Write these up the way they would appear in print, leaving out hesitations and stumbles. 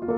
The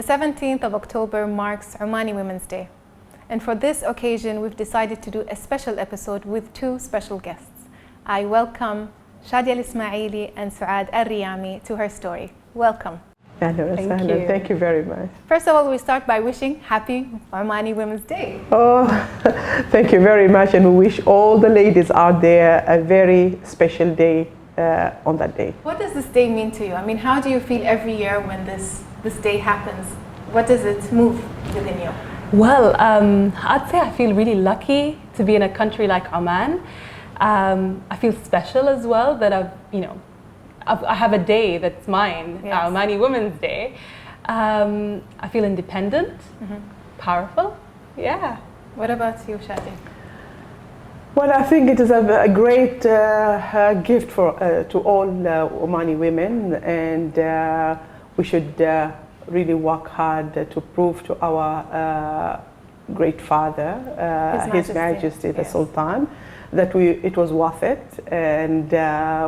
17th of October marks Omani Women's Day. And for this occasion, we've decided to do a special episode with two special guests. I welcome Shadya Al Ismaily and Suad Al Riyami to HerStory. Welcome. Thank you. Thank you very much. First of all, we start by wishing happy Omani Women's Day. Oh, thank you very much, and we wish all the ladies out there a very special day on that day. What does this day mean to you? I mean, how do you feel every year when this day happens? What does it move within you? Well, I'd say I feel really lucky to be in a country like Oman. I feel special as well that I have a day that's mine, Yes. Omani Women's Day. I feel independent, powerful, yeah. What about you, Shadya? Well, I think it is a great gift to all Omani women, and we should really work hard to prove to our great father, His Majesty the yes. Sultan, that it was worth it, and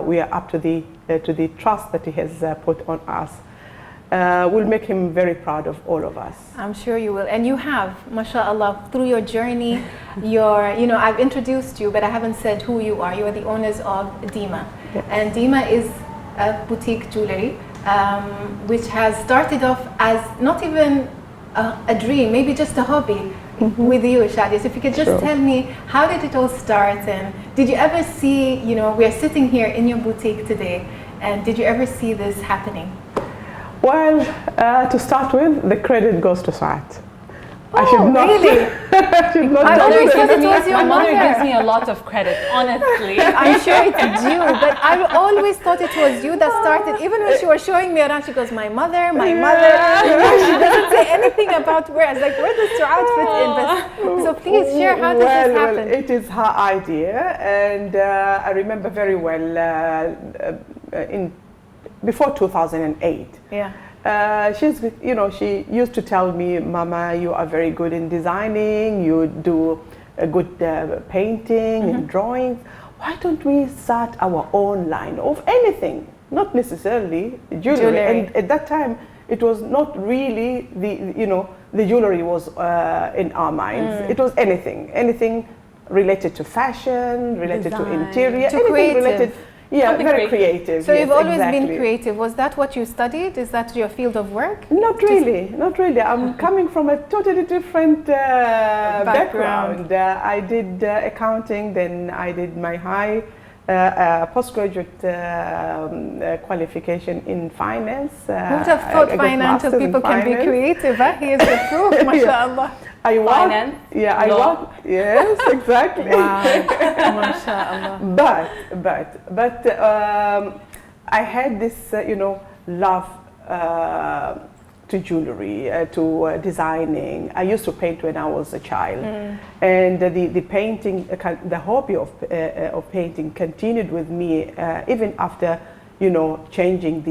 we are up to the trust that he has put on us. We'll make him very proud of all of us. I'm sure you will, and you have, mashallah, through your journey. I've introduced you, but I haven't said who you are. You are the owners of Deema, Yes. and Deema is a boutique jewellery, which has started off as not even a dream, maybe just a hobby with you, Shadya. So if you could just Sure. tell me, how did it all start, and did you ever see, we are sitting here in your boutique today, and did you ever see this happening? Well, to start with, the credit goes to Suad. Oh, really? I should not I tell always you thought that. it was your My mother mother. gives me a lot of credit, honestly. I'm sure it's you, but I always thought it was you that started. Even when she was showing me around, she goes, my mother. She doesn't say anything about where. I was like, where does Suad fit in? But, so please share, how does this happen? Well, it is her idea, and I remember very well before 2008. Yeah. She used to tell me, Mama, you are very good in designing, you do a good painting and drawing. Why don't we start our own line of anything? Not necessarily jewelry. And at that time, it was not really the jewelry was in our minds. It was anything related to fashion, related to interior, anything creative. related. Yeah, Something very creative. So yes, you've always exactly. been creative. Was that what you studied? Is that your field of work? Not really. I'm coming from a totally different background. I did accounting, then I did my high postgraduate qualification in finance. Who would have thought financial people can be creative? He is the proof, mashallah. I worked, Finance, yeah, I law. worked, yes, exactly. Wow, mashallah. But I had this, love to jewelry, to designing. I used to paint when I was a child, and the painting, the hobby of painting continued with me even after, changing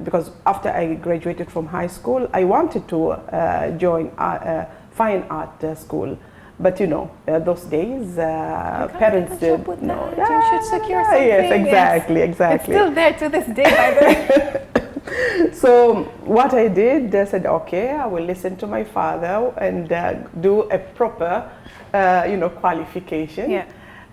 because after I graduated from high school, I wanted to join fine art school. But those days, parents did. No, you should secure something. Yes, exactly. It's still there to this day, by the way. So what I did, I said, okay, I will listen to my father and do a proper, qualification. Yeah.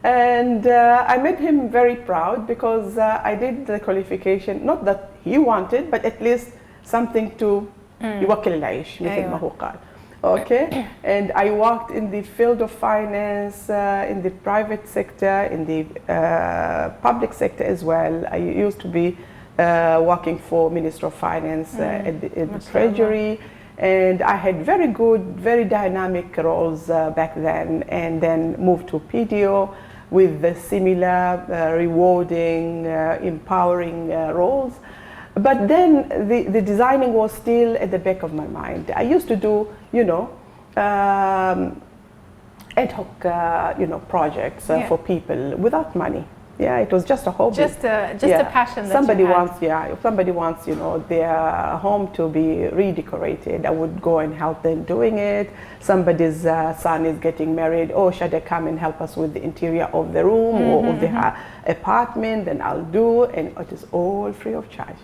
And I made him very proud because I did the qualification, not that he wanted, but at least something to يوكل العيش مثل ما هو قال. Okay, and I worked in the field of finance, in the private sector, in the public sector as well. I used to be working for Minister of Finance at the Treasury, And I had very good, very dynamic roles back then, and then moved to PDO with the similar rewarding, empowering roles. But then the designing was still at the back of my mind. I used to do, ad hoc, projects for people without money. Yeah, it was just a hobby. Just a passion that somebody you had. wants, if somebody wants, their home to be redecorated, I would go and help them doing it. Somebody's son is getting married. Oh, Shadya, come and help us with the interior of the room or of the apartment. Then I'll do, and it is all free of charge.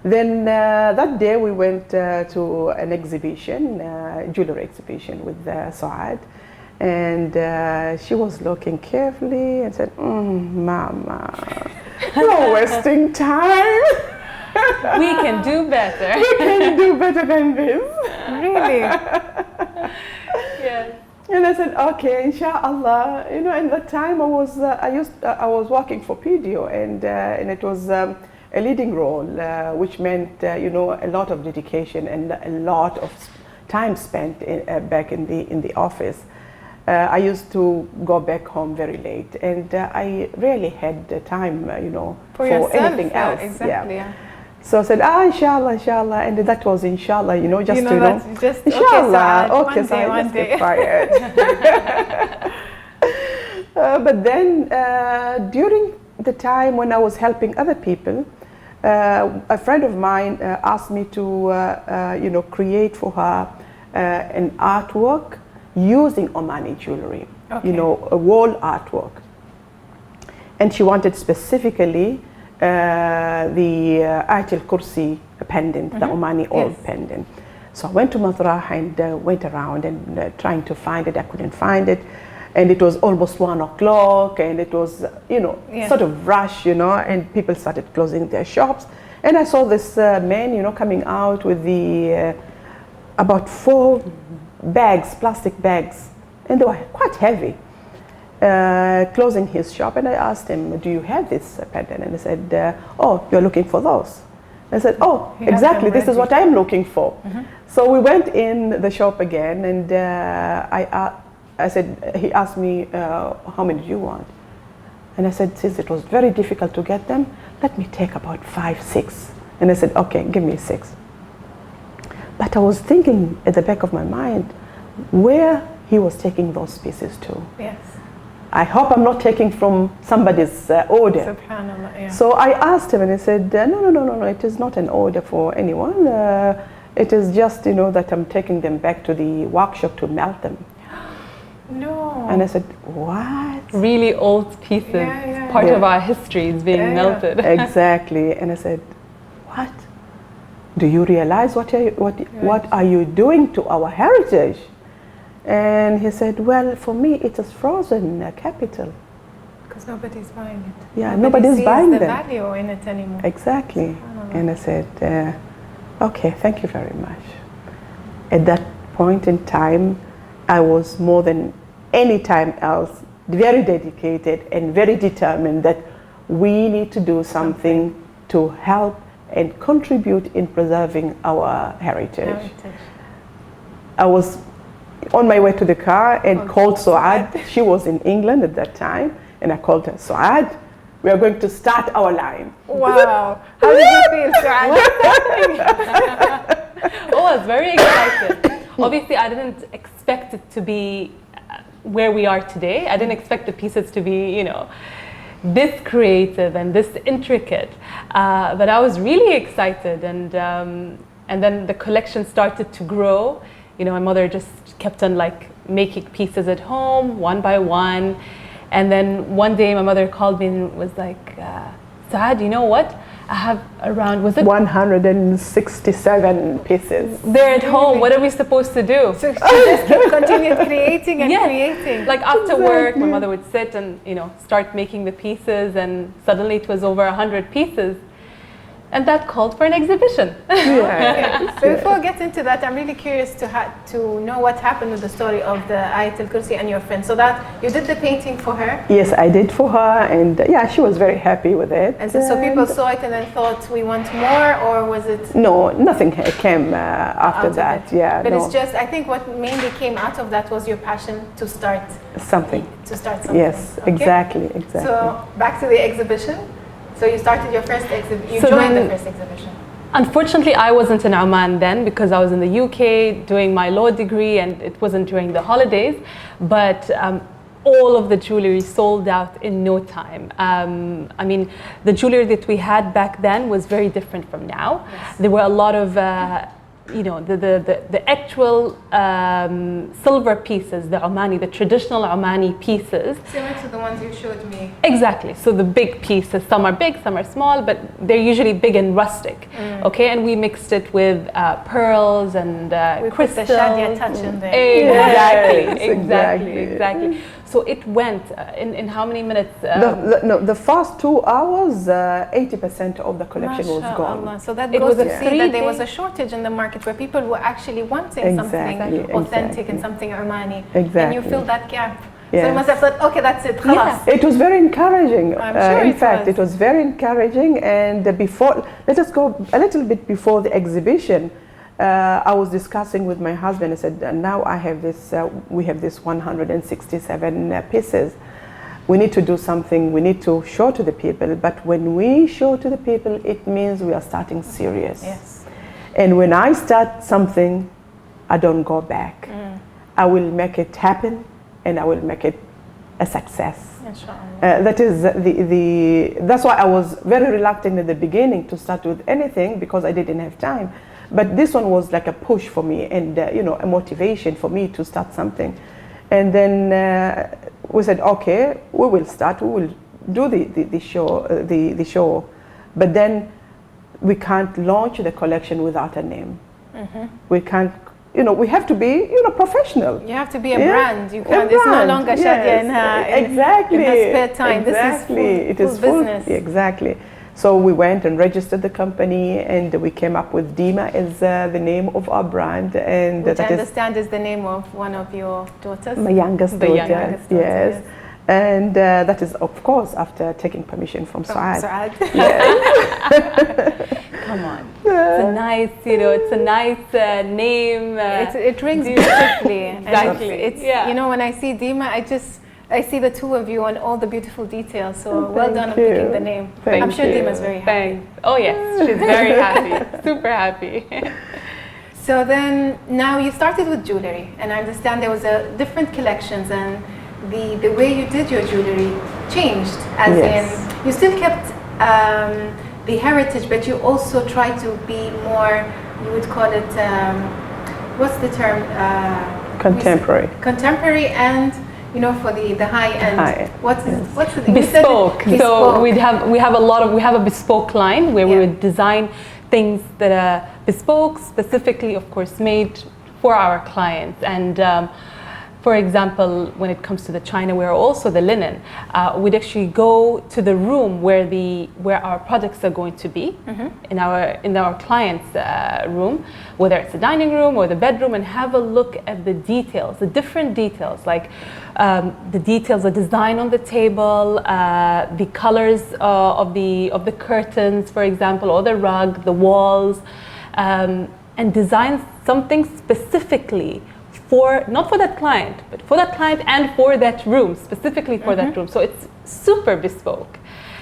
Then that day we went to an exhibition, jewellery exhibition with Suad. And she was looking carefully and said, Mama, you're wasting time. We can do better. We can do better than this. Really? Yes. And I said, okay, inshallah. In that time I was working for PDO, and it was a leading role, which meant a lot of dedication and a lot of time spent back in the office. I used to go back home very late, and I rarely had the time, for anything else. Exactly. Yeah. So I said, inshallah, inshallah, and that was inshallah, just just inshallah. Okay, Saad, one day. just Quiet. But then, during the time when I was helping other people, a friend of mine asked me to, create for her an artwork using Omani jewellery, okay. A wall artwork. And she wanted specifically the Ayatul Kursi pendant, the Omani old pendant. So I went to Mazrah and went around and trying to find it. I couldn't find it. And it was almost 1 o'clock, and it was, sort of rush, and people started closing their shops. And I saw this man, coming out with the about 4 bags, plastic bags, and they were quite heavy, closing his shop. And I asked him, do you have this pendant? And he said, oh, you're looking for those? I said, oh, exactly, this is what I'm looking for. So we went in the shop again, and I said, he asked me, how many do you want? And I said, since it was very difficult to get them, let me take about 5, 6. And I said, okay, give me 6. But I was thinking at the back of my mind where he was taking those pieces to. Yes. I hope I'm not taking from somebody's order. Subhanallah, yeah. So I asked him, and he said, no, it is not an order for anyone. It is just, that I'm taking them back to the workshop to melt them. No. And I said, what? Really old pieces, part of our history is being melted. Exactly. And I said, what? Do you realize what are you doing to our heritage? And he said, well, for me it is frozen capital. Because nobody's buying it. Yeah, nobody's buying them. The value in it anymore. Exactly. And I said, okay, thank you very much. At that point in time, I was more than any time else very dedicated and very determined that we need to do something to help and contribute in preserving our heritage. I was on my way to the car and called Suad. She was in England at that time, and I called her, Suad, we are going to start our line. Wow. How did you feel, Suad? Oh, I was very excited. Obviously, I didn't expect it to be where we are today. I didn't expect the pieces to be, this creative and this intricate. But I was really excited, and then the collection started to grow. My mother just kept on making pieces at home, one by one. And then one day my mother called me and was like, Saad, you know what? I have around, 167 pieces. They're at home. What are we supposed to do? So she just continued creating and creating. After work, my mother would sit and start making the pieces, and suddenly it was over 100 pieces. And that called for an exhibition. Yeah. Okay. So before I get into that, I'm really curious to know what happened with the story of the Ayatul Kursi and your friend. So that you did the painting for her? Yes, I did for her, and yeah, she was very happy with it. And so people saw it and then thought, we want more, or was it? No, nothing came after that. Yeah, but no. it's just, I think what mainly came out of that was your passion to start something. Yes, okay? exactly. So back to the exhibition. So you started your first exhibition. You joined the first exhibition. Unfortunately, I wasn't in Oman then because I was in the UK doing my law degree, and it wasn't during the holidays. But all of the jewelry sold out in no time. I mean, the jewelry that we had back then was very different from now. Yes. There were a lot of the actual silver pieces, the Omani, the traditional Omani pieces. Similar to the ones you showed me. Exactly. So the big pieces, some are big, some are small, but they're usually big and rustic. Okay, and we mixed it with pearls and crystals. Put the Shadya touch in there. Exactly. So it went in how many minutes? The first 2 hours, 80% of the collection was gone. Allah. So that goes to see that there was a shortage in the market where people were actually wanting something authentic and something Omani. Exactly. And you filled that gap. Yes. So you must have thought, okay, that's it. Yeah. It was very encouraging. I'm sure in fact, it was very encouraging. And before, let us go a little bit before the exhibition. I was discussing with my husband. I said, now I have this. We have this 167 pieces. We need to do something. We need to show to the people. But when we show to the people, it means we are starting serious. Yes. And when I start something, I don't go back. I will make it happen, and I will make it a success. That is that's why I was very reluctant at the beginning to start with anything, because I didn't have time. But this one was like a push for me, and a motivation for me to start something. And then we said, okay, we will start. We will do the show, but then we can't launch the collection without a name. We can't. We have to be, professional. You have to be a brand. You can't. It's no longer Shadya in her spare time. Exactly. This is full business. Exactly. So we went and registered the company, and we came up with Deema as the name of our brand, and which I understand is the name of one of your daughters. My youngest daughter. Yes. And that is, of course, after taking permission from Suad. Yes. Come on. It's a nice, it's a nice name. It rings beautifully. Exactly. It's when I see Deema, I see the two of you and all the beautiful details. So well done on picking the name. I'm sure Deema is very happy. Oh yes, she's very happy. Super happy. So then now you started with jewelry, and I understand there was different collections, and the way you did your jewelry changed. As in, you still kept the heritage, but you also tried to be more. You would call it what's the term? Contemporary. Contemporary and. For the high end. What's the bespoke? So we have a bespoke line where we would design things that are bespoke, specifically, of course, made for our clients. And for example, when it comes to the chinaware, also the linen, we'd actually go to the room where our products are going to be in our client's room, whether it's the dining room or the bedroom, and have a look at the details, the different details, like the details, the design on the table, the colors of the curtains, for example, or the rug, the walls, and design something specifically not for that client, but for that client and for that room, specifically for that room. So it's super bespoke.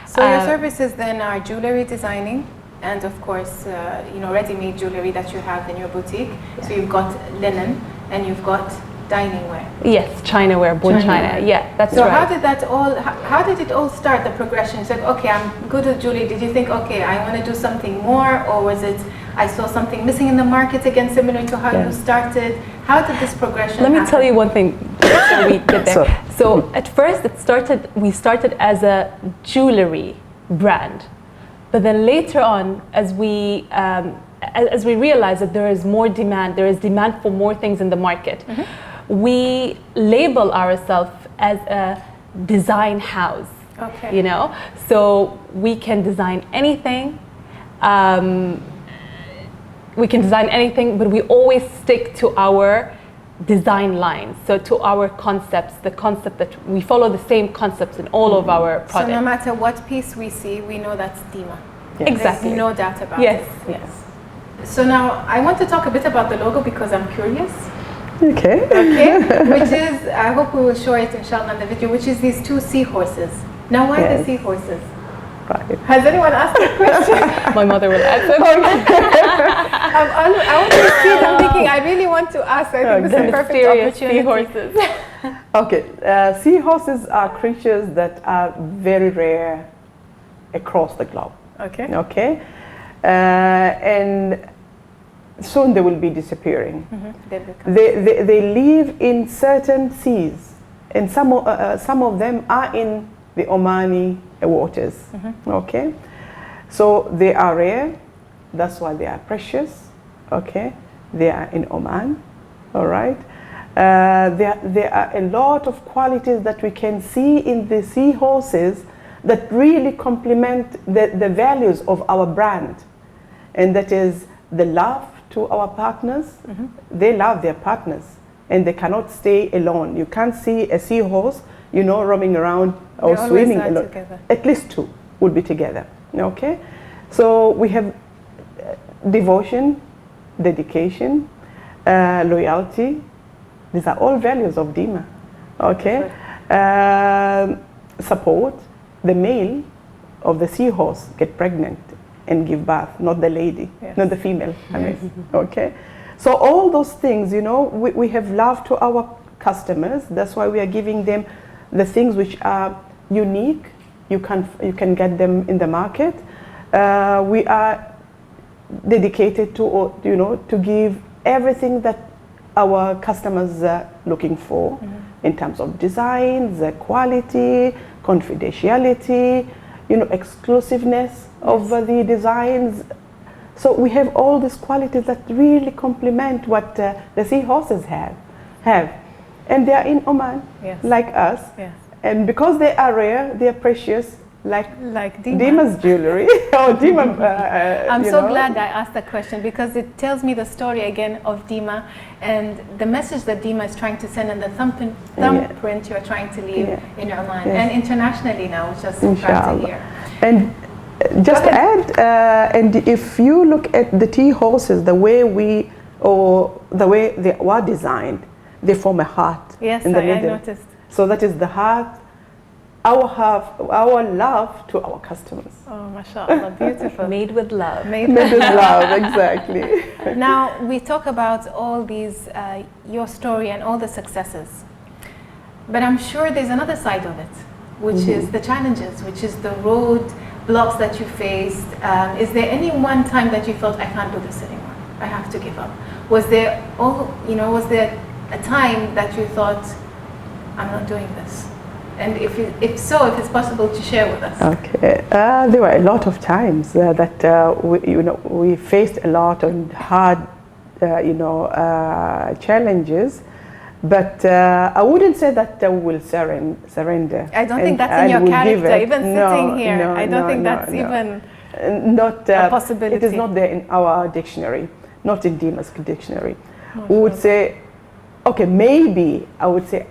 So your services then are jewelry designing, and of course, ready-made jewelry that you have in your boutique. So you've got linen and you've got dining wear. Yes, chinaware, bone china. Yeah, that's right. So how did it all start, the progression? You said, okay, I'm good at jewelry. Did you think, okay, I want to do something more, or was it, I saw something missing in the market again, similar to how you started? How did this progression happen? Let me tell you one thing before we get there. So at first we started as a jewelry brand, but then later on, as we realized that there is more demand, there is demand for more things in the market, we label ourselves as a design house. Okay. So we can design anything We can design anything, but we always stick to our design lines, so to our concepts, the concept that we follow the same concepts in all of our products. So no matter what piece we see, we know that's Deema. Yes. Exactly. There's no doubt about Yes, it. yes. So now I want to talk a bit about the logo because I'm curious. Okay. Okay, which is, I hope we will show it inshallah in the video, which is these two seahorses. Now why the seahorses? Right. Has anyone asked a question? My mother will answer. I want to see them thinking, I really want to ask. I think this is a perfect Mysterious opportunity. seahorses. Okay, seahorses are creatures that are very rare across the globe. Okay. Okay, and soon they will be disappearing. They live in certain seas, and some of them are in the Omani waters. Okay, so they are rare. That's why they are precious. Okay, they are in Oman. All right. There are a lot of qualities that we can see in the seahorses that really complement the values of our brand, and that is the love to our partners. They love their partners, and they cannot stay alone. You can't see a seahorse, you know, roaming around or They swimming always are alone. together. At least two would be together. Okay, so we have devotion, dedication, loyalty. These are all values of Deema. Okay, support. The male of the seahorse get pregnant and give birth, not the lady, not the female. I mean, okay. So all those things, you know, we have love to our customers. That's why we are giving them the things which are unique. You can get them in the market. We are dedicated to, you know, to give everything that our customers are looking for in terms of designs, quality, confidentiality, you know, exclusiveness of the designs. So we have all these qualities that really complement what the seahorses have. And they are in Oman, like us. Yes. And because they are rare, they are precious, like Deema. Deema's jewellery. Or Deema, I'm so glad I asked that question because it tells me the story again of Deema and the message that Deema is trying to send and the thumbprint you're trying to leave in Oman and internationally now, which is so proud to hear. And just to add, and if you look at the tea horses, the way they were designed, they form a heart in the middle. I noticed. So that is the heart, our love to our customers. Oh, mashallah, beautiful. Made with love. Made with love, exactly. Now, we talk about all these, your story and all the successes. But I'm sure there's another side of it, which is the challenges, which is the road blocks that you faced. Is there any one time that you felt, I can't do this anymore, I have to give up? Was there a time that you thought, I'm not doing this? And if it's possible to share with us. Okay, there were a lot of times that we faced a lot of hard, challenges, but I wouldn't say that we will surrender. I don't think that's in your character, even sitting here. I don't think that's even not a possibility. It is not there in our dictionary, not in Deema's dictionary. We would say, okay, maybe I would say,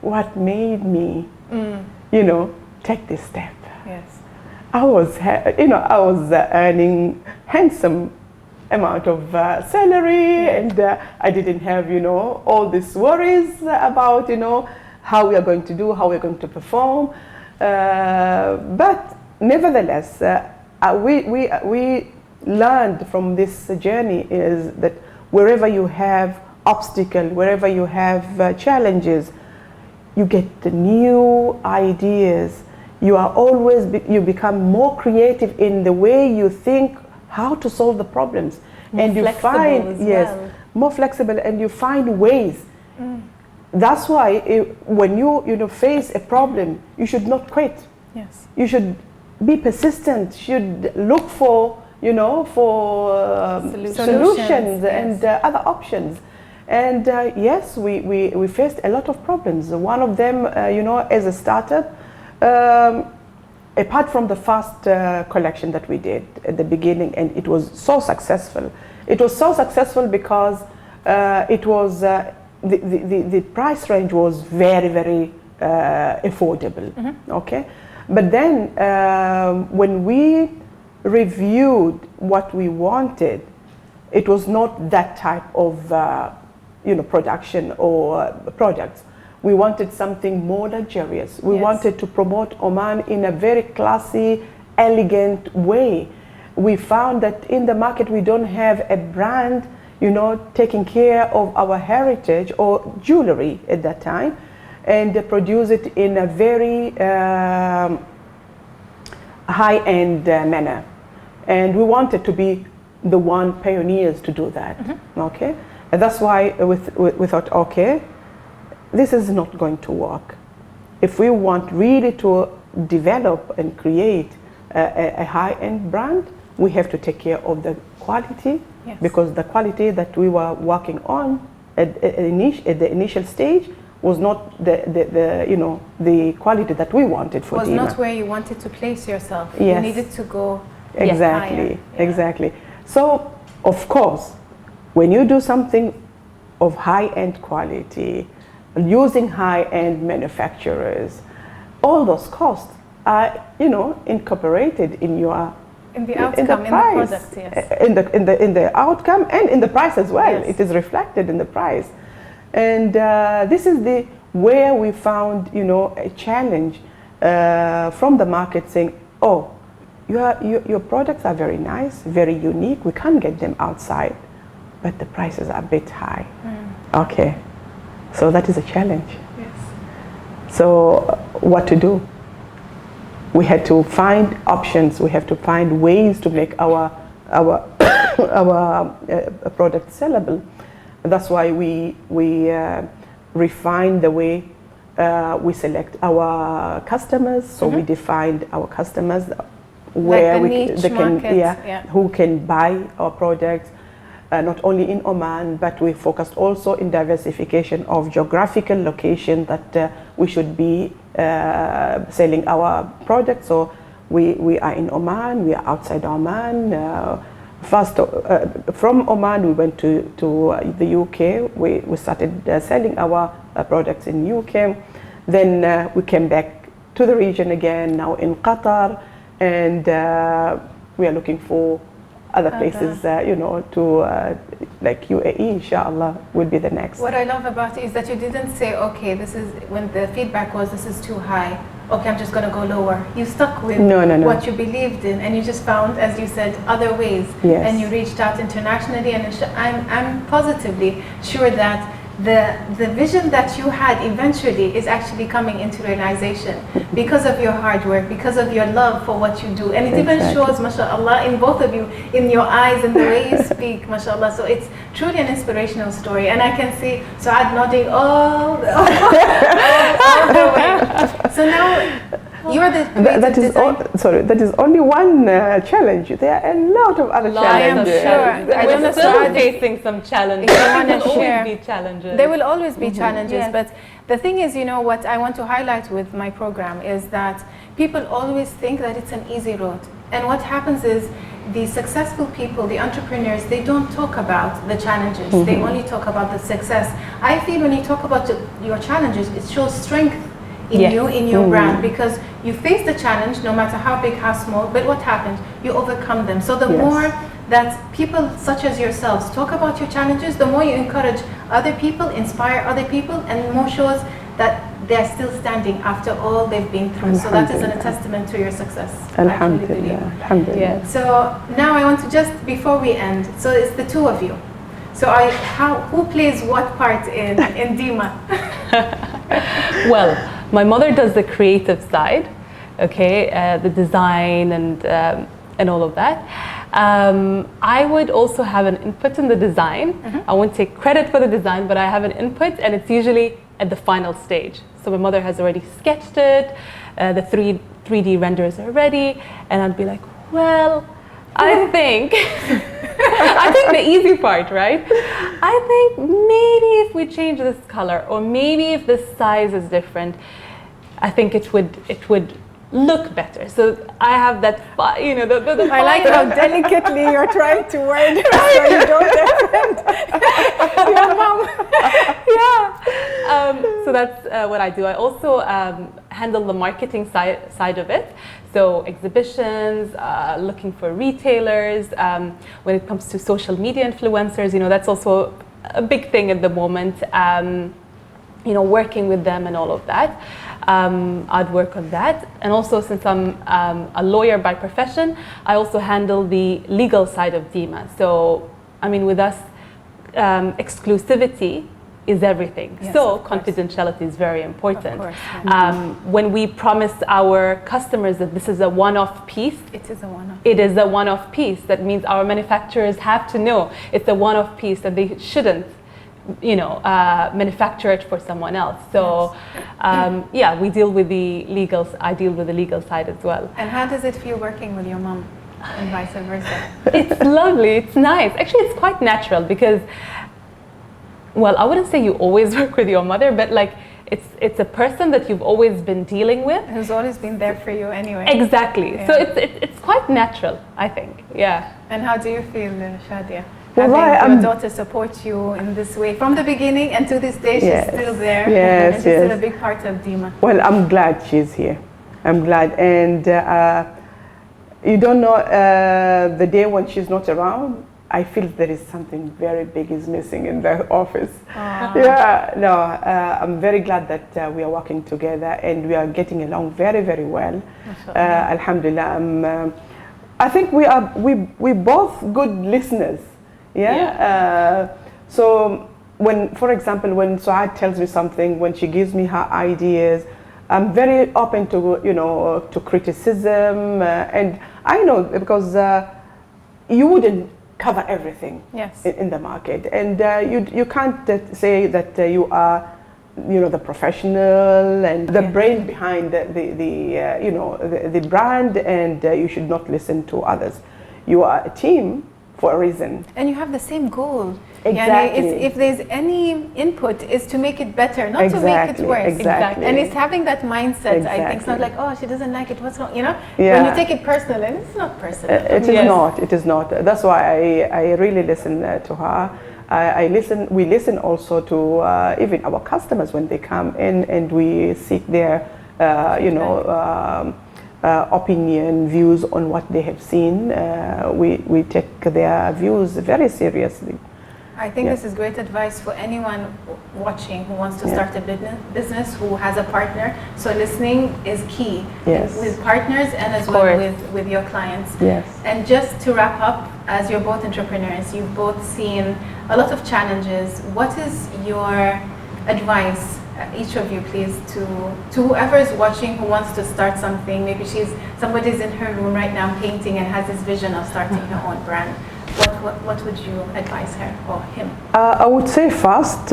what made me, take this step? Yes. I was earning handsome amount of salary, and I didn't have, all these worries about, how we are going to do, how we are going to perform. But nevertheless, we learned from this journey is that wherever you have obstacle, wherever you have challenges, you get the new ideas. You are always, you become more creative in the way you think how to solve the problems. More flexible more flexible, and you find ways. That's why when you face a problem, you should not quit. Yes. You should be persistent, should look for, solutions and other options. And yes, we faced a lot of problems. One of them, as a startup, apart from the first collection that we did at the beginning, and it was so successful. It was so successful because it was the price range was very, very affordable. Okay, but then when we reviewed what we wanted, it was not that type of production or products. We wanted something more luxurious. We wanted to promote Oman in a very classy, elegant way. We found that in the market we don't have a brand, taking care of our heritage or jewelry at that time, and produce it in a very high-end manner. And we wanted to be the one pioneers to do that. Okay, and that's why we thought, okay, this is not going to work. If we want really to develop and create a high-end brand, we have to take care of the quality, because the quality that we were working on at the initial stage was not the quality that we wanted for Deema. Was not where you wanted to place yourself. Yes. You needed to go exactly, higher. Exactly. So, of course, when you do something of high-end quality, using high-end manufacturers, all those costs are, incorporated in your the outcome, in the product, yes. In the outcome and in the price as well. Yes. It is reflected in the price, and this is where we found, a challenge from the market, saying, "Oh, your products are very nice, very unique. We can't get them outside, but the prices are a bit high." Okay, so that is a challenge. Yes. So what to do? We had to find options. We have to find ways to make our product sellable. That's why we refine the way we select our customers. So we defined our customers where who can buy our products. Not only in Oman, but we focused also in diversification of geographical location that we should be selling our products. So we are in Oman, we are outside Oman. First, from Oman, we went to the UK. We started selling our products in UK. Then we came back to the region again, now in Qatar. And we are looking for other places, like UAE, inshallah, will be the next. What I love about it is that you didn't say, okay, this is, when the feedback was, this is too high, okay, I'm just going to go lower. You stuck with what you believed in, and you just found, as you said, other ways. Yes. And you reached out internationally, and I'm positively sure that the vision that you had eventually is actually coming into realization because of your hard work, because of your love for what you do. And it even shows, mashallah, in both of you, in your eyes and the way you speak, mashallah. So it's truly an inspirational story. And I can see Suad nodding all the way. So now, you're the that is only one challenge. There are a lot of other challenges. I am sure. We're still facing some challenges. There will always be challenges. There will always be challenges, but the thing is, what I want to highlight with my program is that people always think that it's an easy road. And what happens is the successful people, the entrepreneurs, they don't talk about the challenges. They only talk about the success. I feel when you talk about your challenges, it shows strength in you, in your brand, because you face the challenge, no matter how big, how small, but what happens? You overcome them. So the more that people such as yourselves talk about your challenges, the more you encourage other people, inspire other people, and more shows that they're still standing after all they've been through. So that is a testament to your success. Alhamdulillah. Alhamdulillah. So now I want to just, before we end, so it's the two of you. So who plays what part in Deema? Well, my mother does the creative side, okay, the design and all of that. I would also have an input in the design. I won't take credit for the design, but I have an input, and it's usually at the final stage. So my mother has already sketched it, the 3D renders are ready, and I'd be like, well, I think the easy part, right? I think maybe if we change this color, or maybe if this size is different, I think it would look better. So I have that, you know, the I like how delicately you're trying to word it so you don't offend your mom. So that's what I do. I also handle the marketing side of it. So exhibitions, looking for retailers. When it comes to social media influencers, you know, that's also a big thing at the moment. You know, working with them and all of that. I'd work on that. And also, since I'm a lawyer by profession, I also handle the legal side of Deema. So, I mean, with us, exclusivity is everything. Yes, so confidentiality is very important. Of course. When we promise our customers that this is a one-off piece, It is a one-off. it is a one-off piece. That means our manufacturers have to know it's a one-off piece, that they shouldn't, you know, manufacture it for someone else. So, yeah, we deal with the legal. I deal with the legal side as well. And how does it feel working with your mom, and vice versa? It's lovely. It's nice. Actually, it's quite natural because, well, I wouldn't say you always work with your mother, but like it's a person that you've always been dealing with, Who's always been there for you anyway. exactly. Yeah. So it's quite natural, I think. Yeah. And how do you feel, Shadya? Well, Having your I'm- daughter support you in this way from the beginning and to this day, she's Yes. still there. Yes, and she's still a yes. big part of Deema. Well, I'm glad she's here. I'm glad. And you don't know, the day when she's not around, I feel there is something very big is missing in the office. Yeah, no, I'm very glad that we are working together and we are getting along very, very well. Alhamdulillah. I think we both good listeners. Yeah. So when, for example, when Suad tells me something, when she gives me her ideas, I'm very open to, you know, to criticism, and I know because you wouldn't cover everything Yes. in the market, and you can't say that you are, you know, the professional and the brain behind the you know, the brand, and you should not listen to others. You are a team for a reason. And you have the same goal. Exactly. Yani if there's any input, is to make it better, not to make it worse. Exactly. And it's having that mindset, I think. It's not Exactly. like, oh, she doesn't like it, what's wrong? You know? Yeah. When you take it personal, and it's not personal. It is Yes. not. It is not. That's why I really listen to her. We listen also to even our customers when they come in, and we seek their, you know, opinion, views on what they have seen. We take their views very seriously. I think Yeah. this is great advice for anyone watching who wants to start a business, who has a partner. So listening is key Yes. with partners and as Of well course. with your clients. Yes. And just to wrap up, as you're both entrepreneurs, you've both seen a lot of challenges. What is your advice, each of you please, to whoever is watching who wants to start something? Maybe somebody's in her room right now painting and has this vision of starting her own brand. What would you advise her or him? I would say first,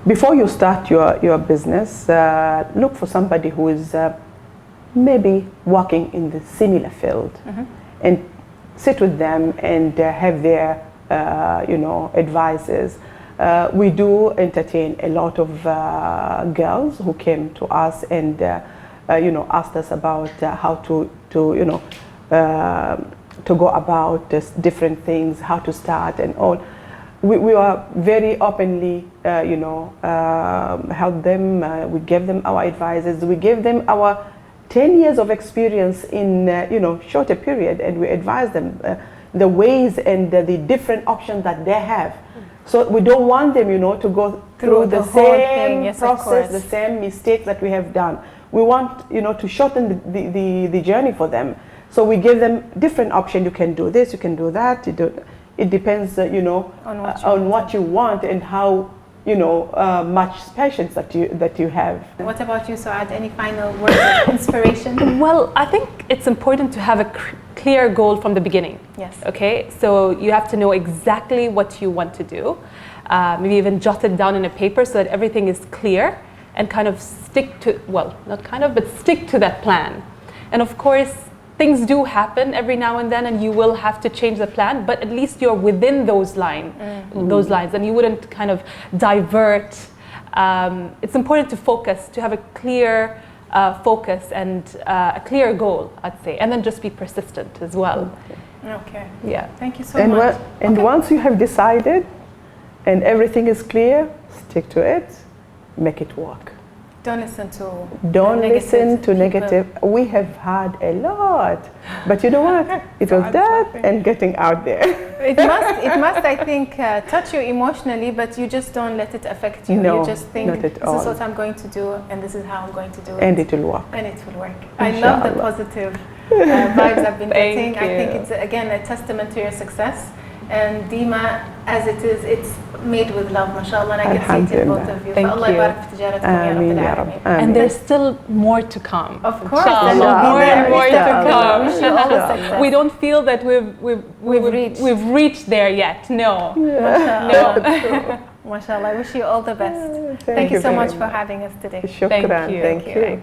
before you start your business, look for somebody who is maybe working in the similar field, and sit with them and have their, you know, advices. We do entertain a lot of girls who came to us and, you know, asked us about how to you know, to go about different things, how to start and all. We are very openly, you know, help them. We give them our advices. We give them our 10 years of experience in, you know, shorter period, and we advise them the ways and the different options that they have. So we don't want them, you know, to go through the whole thing, same yes, of process, course. the same mistakes that we have done. We want, you know, to shorten the journey for them. So we give them different options. You can do this, you can do that. It depends, you know, on what you want and how, you know, much patience that you have. What about you, Suad? Any final words of inspiration? Well, I think it's important to have a clear goal from the beginning. Yes. Okay, so you have to know exactly what you want to do. Maybe even jot it down in a paper so that everything is clear, and kind of stick to, well, not kind of, but stick to that plan. And of course, things do happen every now and then, and you will have to change the plan, but at least you're within those lines, and you wouldn't kind of divert. It's important to focus, to have a clear focus and a clear goal, I'd say, and then just be persistent as well. Okay. Yeah. Thank you so And, much. once you have decided and everything is clear, stick to it, make it work. Don't listen to Don't listen to people. negative. We have had a lot, but you know what? It was that and getting out there. It must, I think, touch you emotionally, but you just don't let it affect you. No, You just think, not at this all. is what I'm going to do, and this is how I'm going to do it. And it will work. And it will work. I love the positive vibes I've been Thank getting. I think you. it's, again, a testament to your success. And Deema, as it is, it's made with love, mashallah, and I can see it in both of you. Thank فالله you. يبارك في تجارتكم يا رب آمين يا العالمين. رب. آمين. And there's still more to come. Of course, Inshallah, there'll be more and more to come. Wish you all the success. We don't feel that we've reached there yet. No. No. Mashallah, I wish you all the best. Thank Thank you you so very much for much. having us today. Shukran. Thank you. Thank you.